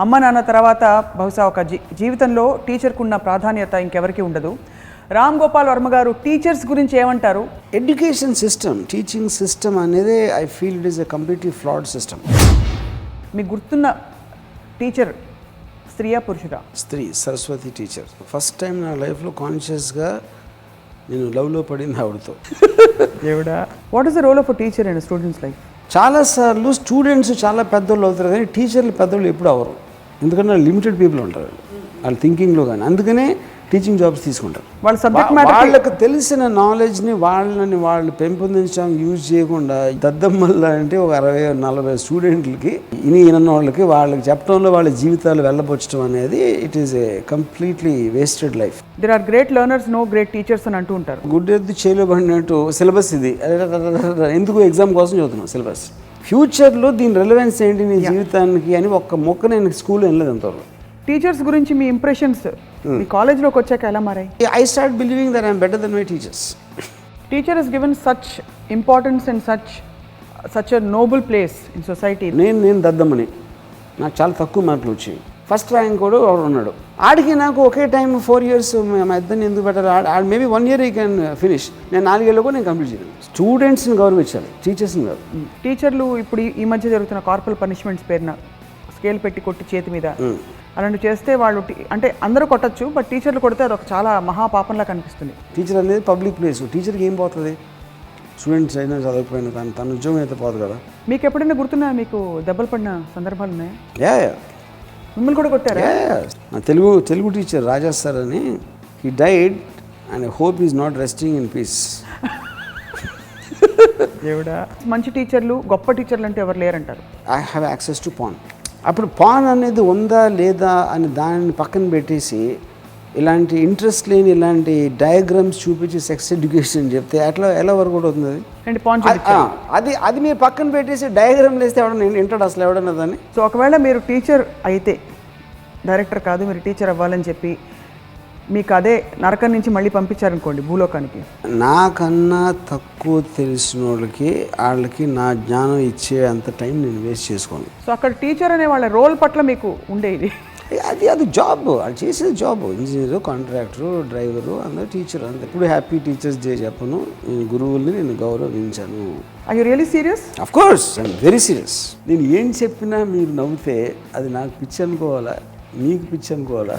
అమ్మ నాన్న తర్వాత బహుశా ఒక జీవితంలో టీచర్కు ఉన్న ప్రాధాన్యత ఇంకెవరికి ఉండదు. రామ్ గోపాల్ వర్మ గారు టీచర్స్ గురించి ఏమంటారు? ఎడ్యుకేషన్ సిస్టమ్, టీచింగ్ సిస్టమ్ అనేది I feel it is a completely ఫ్లాడ్ system. మీకు గుర్తున్న టీచర్ స్త్రీయా పురుషుడా? స్త్రీ, సరస్వతి టీచర్. ఫస్ట్ టైం నా లైఫ్లో కాన్షియస్గా నేను లవ్లో పడింది ఆవిడతో. దేవుడా. What is the role of a teacher in students life? చాలాసార్లు స్టూడెంట్స్ చాలా పెద్దోళ్ళు అవుతారు కానీ టీచర్లు పెద్దోళ్ళు ఎప్పుడు అవరు. ఎందుకంటే లిమిటెడ్ పీపుల్ ఉంటారు వాళ్ళ థింకింగ్లో కానీ. అందుకనే టీచింగ్ జాబ్స్ తీసుకుంటారు. వాళ్ళ సబ్జెక్ట్ మ్యాటర్ వాళ్ళకి తెలిసిన నాలెడ్జ్ని వాళ్ళు పెంపొందించడానికి యూజ్ చేయకుండా దద్దమ్మల్లా అంటే ఒక 60-40 స్టూడెంట్లకి ఈయన వాళ్ళకి చెప్పడంలో వాళ్ళ జీవితాలు వెళ్ళబొచ్చడం అనేది it is a completely wasted life. There are great learners, no great teachers అని అంటూ ఉంటారు. గుడ్డెద్దు చేయలేబడినట్టు సిలబస్ ఇది ఎందుకు ఎగ్జామ్ కోసం చదువుతున్నాం సిలబస్. ఫ్యూచర్లో దీని రెలవెన్స్ ఏంటి నీ జీవితానికి అని ఒక్క మొక్క నేను స్కూల్లో వెళ్ళలేదు అంతవరకు. టీచర్స్ గురించి మీ ఇంప్రెషన్స్ మీ కాలేజ్లోకి వచ్చాక ఎలా మారాయి? I start believing that I'm better than my teachers. Teacher is given such importance and such a noble place in society. నేను దద్దమ్మని, నాకు చాలా తక్కువ మార్కులు వచ్చాయి. ఫస్ట్ ర్యాంక్ కూడా ఉన్నాడు. ఆడికి నాకు ఒకే టైం 4 years మా ఇద్దరిని ఎందుకు పెట్టారు? ఆడు మేబీ 1 year ఈ క్యాన్ ఫినిష్. నేను 4 ఏళ్ళు కూడా నేను కంప్లీట్ చేయను. స్టూడెంట్స్ని గౌరవించాలి, టీచర్స్ని కాదు. టీచర్లు ఇప్పుడు ఈ మధ్య జరుగుతున్న కార్పొరల్ పనిష్మెంట్స్ పేరున స్కేల్ పెట్టి కొట్టి చేతి మీద అలాంటి చేస్తే వాళ్ళు అంటే అందరూ కొట్టచ్చు, బట్ టీచర్లు కొడితే అది ఒక చాలా మహాపాపంలా కనిపిస్తుంది. టీచర్ అనేది పబ్లిక్ ప్లేస్, టీచర్కి ఏం పోతుంది? స్టూడెంట్స్ అయినా చదవకపోయినా తన ఉద్యోగం అయితే పోదు కదా. మీకు ఎప్పుడైనా గుర్తున్నా మీకు దెబ్బలు పడిన సందర్భాలు ఉన్నాయా? మిమ్మల్ని కూడా కొట్టారా? తెలుగు టీచర్ రాజా సార్ అని, he died and I hope is not resting in peace. దేవుడా. మంచి టీచర్లు, గొప్ప టీచర్లు అంటే ఎవరు లేరంటారు. I have access to pan. అప్పుడు పాన్ అనేది ఉందా లేదా అని దాన్ని పక్కన పెట్టేసి ఇలాంటి ఇంట్రెస్ట్ లేని ఇలాంటి డయాగ్రామ్స్ చూపించి సెక్స్ ఎడ్యుకేషన్ చెప్తే ఎలా వరకు కూడా అవుతుంది? అది మీరు పక్కన పెట్టేసి డయాగ్రామ్ వేస్తే ఎవడన్నా వింటాడు అసలు ఎవడన్నా దాన్ని? సో ఒకవేళ మీరు టీచర్ అయితే, డైరెక్టర్ కాదు మీరు టీచర్ అవ్వాలని చెప్పి మీకు అదే నరకం నుంచి మళ్ళీ పంపించారనుకోండి భూలోకానికి, నాకన్నా తక్కువ తెలిసిన వాళ్ళకి నా జ్ఞానం ఇచ్చే అంత టైం నేను వేస్ట్ చేసుకోను. సో అక్కడ టీచర్ అనే వాళ్ళ రోల్ పట్ల మీకు ఉండేది అది జాబ్, అది చేసేది జాబ్. ఇంజనీరు, కాంట్రాక్టరు, డ్రైవరు, అందరూ టీచర్. అంతే. ఎప్పుడు హ్యాపీ టీచర్స్ డే చెప్పను. నేను గురువుల్ని నేను గౌరవించాను. Are you really serious? Of course I'm very serious. నేను ఏం చెప్పినా మీరు నవ్వుతే అది నాకు పిచ్చి అనుకోవాలా, మీకు పిచ్చి అనుకోవాలా?